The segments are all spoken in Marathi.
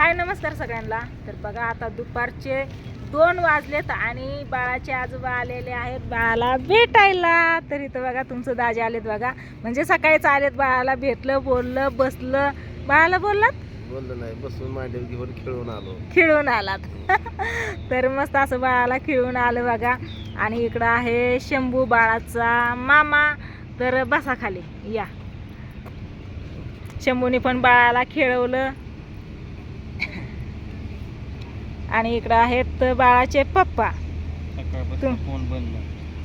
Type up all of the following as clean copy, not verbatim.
हाय नमस्कार सगळ्यांना। तर बघा आता दुपारचे 2 वाजलेत आणि बाळाचे आजोबा आलेले आहेत बाळाला भेटायला। तर इथं बघा तुमचं दाजी आलेत बघा, म्हणजे सकाळीच आलेत, बाळाला भेटलं, बोललं, बसलं। बाळाला बोललात? बोललं नाही, बसून मांडीवर घेऊन खेळून आलो। खेळून आलात तर मस्त असं बाळाला खेळून आलं बघा। आणि इकडं आहे शंभू बाळाचा मामा। तर बसा खाली या। शंभूने पण बाळाला खेळवलं। आणि इकडं आहेत बाळाचे पप्पा।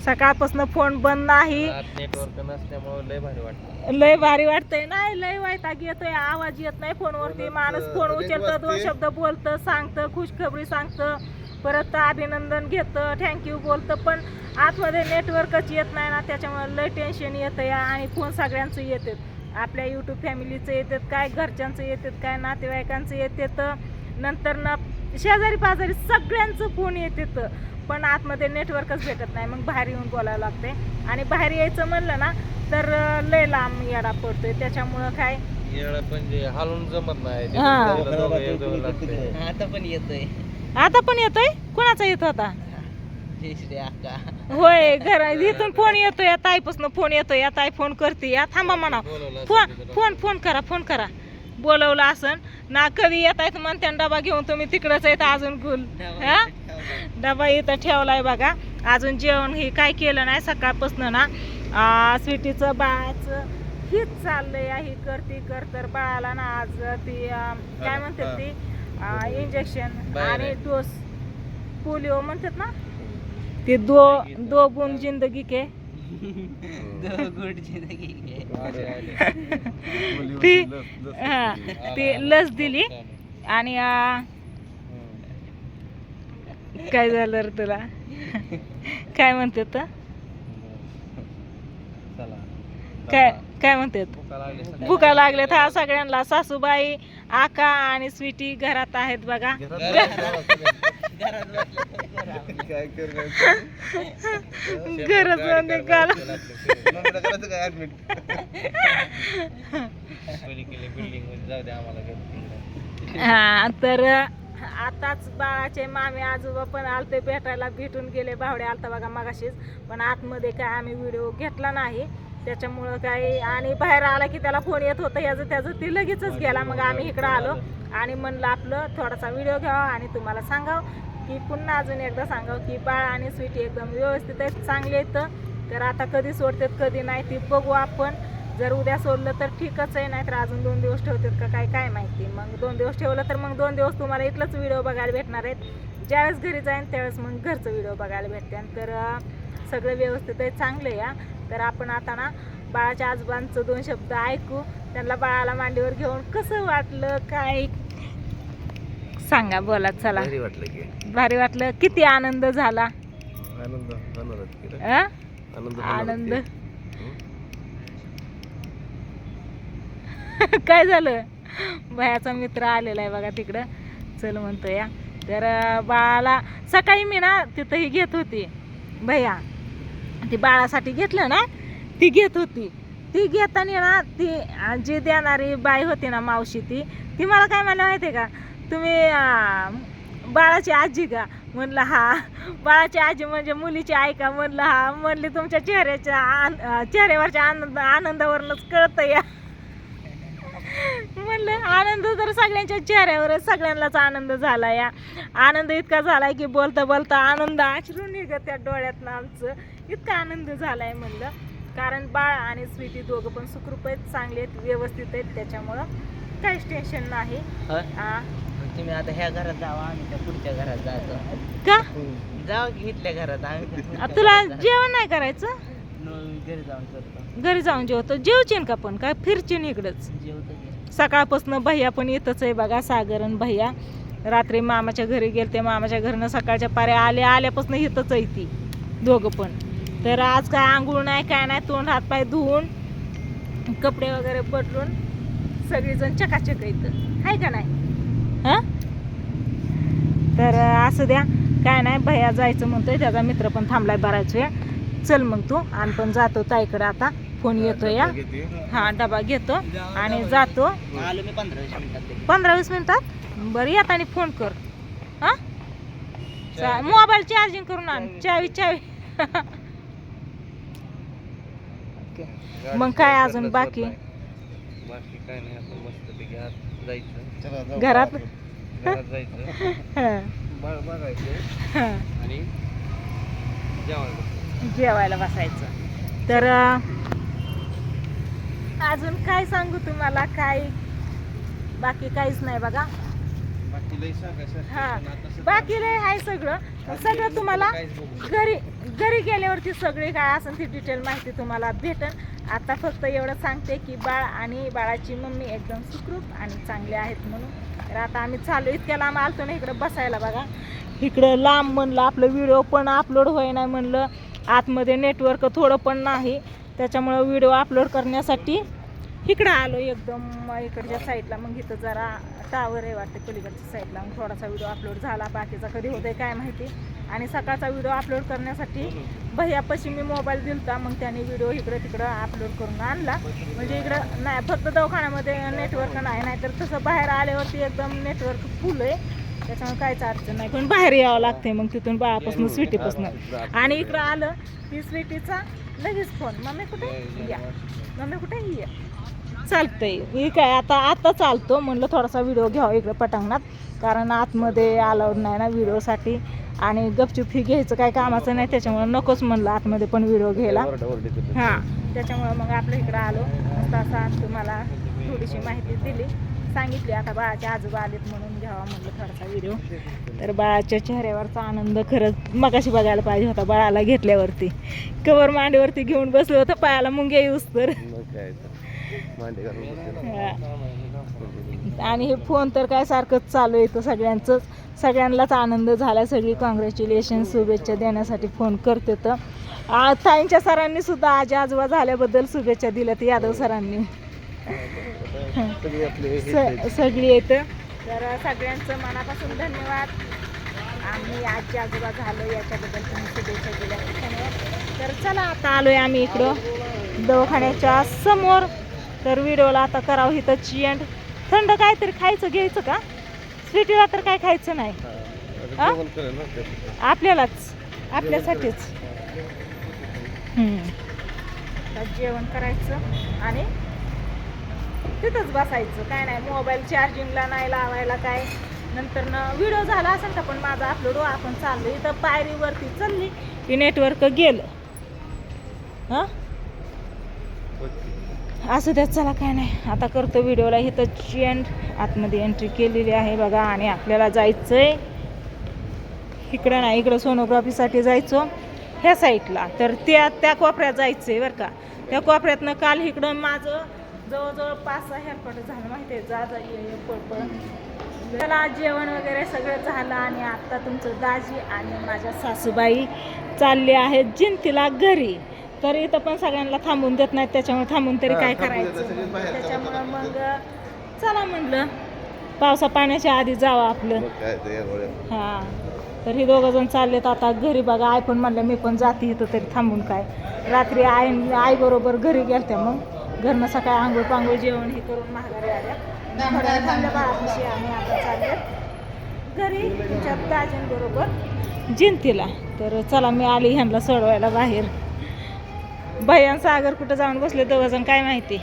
सकाळपासून फोन बंद नाही, नेटवर्क नसल्यामुळे लय भारी वाटतं। लय भारी वाटतंय। नाही लय वैताग येतोय, आवाज येत नाही फोनवरती। माणूस फोन उचलतं, 2 शब्द बोलतं, सांगतं, खुशखबरी सांगतं, परत अभिनंदन घेतं, थँक्यू बोलतं, पण आतमध्ये नेटवर्कच येत नाही ना, त्याच्यामुळे लय टेन्शन येतं या। आणि फोन सगळ्यांचं येतात, आपल्या यूट्यूब फॅमिलीचं येतात काय, घरच्यांचं येतात काय, नातेवाईकांचं येतात, नंतर ना शेजारी पाजारी सगळ्यांचं फोन येतात, पण आतमध्ये नेटवर्कच भेटत नाही। मग बाहेर येऊन बोलावं लागते। आणि बाहेर यायचं म्हणलं ना तर लय लांब येडा पडतोय, त्याच्यामुळं काय येडा म्हणजे हालून जमत नाही। आता पण येतोय। आता पण येतोय? कोणाचा येत होता? होय, घर इथून फोन येतोय, ताईपासून फोन येतोय, या ताई फोन करते, या थांबा म्हणा, फोन करा बोलवलं असन ना, कधी येत आहेत म्हणते डबा घेऊन तुम्ही तिकडच येत अजून गुल डबा इथं ठेवलाय बघा। अजून जेवण हे काय केलं नाही सकाळपासून ना, स्वीटीचं बाळाचं हीच चाललंय, ही कर तर बाळाला ना आज ती काय म्हणतात ती इंजेक्शन आणि डोस, पोलिओ म्हणतात ना, ते दो गुण जिंदगी के ती लस दिली। आणि काय झालं रे तुला? काय म्हणतात काय म्हणतात? भुका लागल्यात हा सगळ्यांना। सासूबाई, आका आणि स्वीटी घरात आहेत बघा। गरज निघाल हा। तर आताच बाळाचे मामे आजोबा पण आलते भेटायला, भेटून गेले, भावडे आलता बघा मगाशीच, पण आतमध्ये काय आम्ही व्हिडिओ घेतला नाही त्याच्यामुळं काय। आणि बाहेर आला की त्याला फोन येत होतं याचं त्याचं, ती लगेचच गेला। मग आम्ही इकडं आलो आणि म्हणलं आपलं थोडासा व्हिडिओ घ्यावा आणि तुम्हाला सांगावं की पुन्हा अजून एकदा सांगावं की बाळ आणि स्वीटी एकदम व्यवस्थित आहेत, चांगले आहेत। तर आता कधी सोडतात कधी नाही ती बघू आपण। जर उद्या सोडलं तर ठीकच आहे, नाहीतर अजून 2 दिवस ठेवतात का काय माहिती। मग 2 दिवस ठेवलं तर मग 2 दिवस तुम्हाला इथलंच व्हिडिओ बघायला भेटणार आहेत। ज्यावेळेस घरी जाईन त्यावेळेस मग घरचं व्हिडिओ बघायला भेटते। तर सगळं व्यवस्थित आहे, चांगलं या। तर आपण आता ना बाळाच्या आजोबांचं 2 शब्द ऐकू, त्यांना बाळाला मांडीवर घेऊन कसं वाटलं काय सांगा, बोला चला। भारी वाटलं, किती आनंद झाला? आनंद काय झालं? भयाचा मित्र आलेला आहे बघा तिकडं, चल म्हणतो या। तर बाळाला सकाळी मी ना तिथंही घेत होती, भैया ती बाळासाठी घेतलं ना, ती घेत होती। ती घेताना ना ती जी देणारी बाई होती ना, मावशी, ती मला काय म्हणलं माहिती आहे का, तुम्ही बाळाची आजी का? म्हणलं हा। बाळाची आजी म्हणजे मुलीची आई का? म्हणलं हा। म्हणली तुमच्या चेहऱ्यावरच्या आनंदावरूनच कळतं या। म्हणलं आनंद तर सगळ्यांच्या चेहऱ्यावरच, सगळ्यांनाच आनंद झाला या। आनंद इतका झालाय की बोलता बोलता आनंद अश्रू निघत त्या डोळ्यातनं आमचं, इतका आनंद झालाय म्हणलं। कारण बाळ आणि स्वीटी दोघं पण सुखरूप आहेत, चांगले आहेत, व्यवस्थित आहेत, त्याच्यामुळं काहीच टेन्शन नाही। तुम्ही आता ह्या घरात जावा, आम्ही त्या पुढच्या घरात जातो का? जाऊ की इथल्या घरात आम्ही। तुला जेवण नाही करायचं? घरी जाऊन करतो। घरी जाऊन जेवतो? जेवचीन का पण काय फिरचीन इकडंच? जेवतो। सकाळपासून भैया पण येतच आहे बघा, सागरन भैया। रात्री मामाच्या घरी गेलते, मामाच्या घरनं सकाळच्या पाऱ्या आल्यापासून इथंच आहे ती दोघं पण। तर आज काय आंघोळ नाही काय नाही, तोंड हात पाय धुवून कपडे वगैरे बदलून सगळीजण चकाचक येतं, आहे का नाही? हां, तर असं द्या, काय नाही, भैया जायचं म्हणतोय, त्याचा मित्र पण थांबलाय बराच वेळ। चल मग तू आणि पण जातो ताईकडे, आता फोन येतो या। हा, डबा घेतो आणि जातो। 15-20 मिनिटात। 15-20 मिनिटात बरं येताना फोन कर हा मोबाईल चार्जिंग करून आण चावी मग काय अजून बाकी बाकी काय नाही आपण मस्तपैकी आत जायचं घरात घरात जायचं बाळ बघायचं आणि जेवायला जेवायला बसायचं तर अजून काय सांगू तुम्हाला काय बाकी काहीच नाही बघा बाकी लई सांगायचं हा बाकी लय आहे सगळं तुम्हाला घरी गेल्यावरती सगळे काय असेल ती डिटेल माहिती तुम्हाला भेटेल आता फक्त एवढं सांगते की बाळ आणि बाळाची मम्मी एकदम सुखरूप आणि चांगले आहेत म्हणून तर आता आम्ही चालू इतक्या लांब आलतो ना इकडं बसायला बघा इकडं लांब म्हणलं आपलं व्हिडिओ पण अपलोड होई नाही म्हणलं आतमध्ये नेटवर्क थोडं पण नाही त्याच्यामुळं व्हिडिओ अपलोड करण्यासाठी इकडं आलो एकदम इकडच्या साईडला मग इथं जरा टावर आहे वाटते पलीकडच्या साईडला मग थोडासा व्हिडिओ अपलोड झाला बाकीचा कधी होतंय काय माहिती आणि सकाळचा व्हिडिओ अपलोड करण्यासाठी भैयापाशी मी मोबाईल दिलता मग त्याने व्हिडिओ इकडं तिकडं अपलोड करून आणला म्हणजे इकडं नाही फक्त दवाखान्यामध्ये नेटवर्क नाही तर तसं बाहेर आल्यावरती एकदम नेटवर्क फुल आहे त्याच्यामुळे काहीच अडचण नाही पण बाहेर यावं लागते मग तिथून बाळापासून स्वीटीपासून आणि इकडं आलं की स्वीटीचा लगेच फोन मम्मी कुठे या मम्मी कुठे ये चालतंय मी काय आता चालतो म्हणलं थोडासा व्हिडिओ घ्यावा इकडं पटांगणात कारण आतमध्ये अलाउड नाही ना व्हिडिओसाठी आणि गपचूप ही घ्यायचं काय कामाचं नाही त्याच्यामुळं नकोच म्हणलं आतमध्ये पण व्हिडिओ घ्यायला हां त्याच्यामुळं मग आपल्या इकडं आलो मस्त असा तुम्हाला थोडीशी माहिती दिली सांगितली आता बाळाचे आजोबा आलेत म्हणून घ्यावा म्हणलं थोडासा व्हिडिओ तर बाळाच्या चेहऱ्यावरचा आनंद खरंच मगाशी बघायला पाहिजे होता बाळाला घेतल्यावरती कवर मांडीवरती घेऊन बसलं होतं पायाला मुंग्या येऊस तर आणि हे फोन तर काय सारखंच चालू येतं सगळ्यांनाच आनंद झाला सगळी कॉंग्रॅच्युलेशन शुभेच्छा देण्यासाठी फोन करते तर ताईंच्या सरांनी सुद्धा आजी आजोबा झाल्याबद्दल शुभेच्छा दिल्यात यादव सरांनी सगळी येतं तर सगळ्यांचं मनापासून धन्यवाद आम्ही आजी आजोबा झालो याच्याबद्दल तुम्ही शुभेच्छा दिल्या धन्यवाद तर चला आता आलोय आम्ही इकडं दवाखान्याच्या समोर तर व्हिडिओला आता करावं इथं एंड थंड काहीतरी खायचं घ्यायचं का स्वीटीला तर काय खायचं नाही आपल्यासाठीच जेवण करायचं आणि तिथंच बसायचं काय नाही मोबाईल चार्जिंगला नाही लावायला काय नंतर व्हिडिओ झाला असेल का पण माझा अपलोड आपण चाललो इथं पायरीवरती चालली की नेटवर्क गेलं हां असं त्यात चला काय नाही आता करतो व्हिडिओला इथं एंड आतमध्ये एंट्री केलेली आहे बघा आणि आपल्याला जायचंय इकडं नाही इकडं सोनोग्राफीसाठी जायचो ह्या साईडला तर त्या कोपऱ्यात जायचंय बरं का त्या कोपऱ्यातनं काल इकडं माझं जवळजवळ 5-6 हेरपट झालं माहिती आहे जा ये पडपड त्याला जेवण वगैरे सगळं झालं आणि आता तुमचं दाजी आणि माझ्या सासूबाई चालले आहेत जिंतीला घरी तर इथं पण सगळ्यांना थांबून देत नाहीत त्याच्यामुळे थांबून तरी काय करायचं त्याच्यामुळं मग चला म्हणलं पावसा पाण्याच्या आधी जावं आपलं हां तर हे दोघं जण चाललेत आता घरी बघा आई पण म्हणलं मी पण जाते इथं तरी थांबून काय रात्री आई बरोबर घरी गेलत्या मग घरनं सकाळी आंघोळ पांघोळ जेवण हे करून माघारी आल्या थोड्या थांबल्या बाळापाशी आम्ही आता चाललेत घरी तुमच्या दाजींबरोबर जिंतीला तर चला मी आली ह्यांना सोडवायला बाहेर भैयान सागर कुठं जाऊन बसले दोघं जण काय माहिती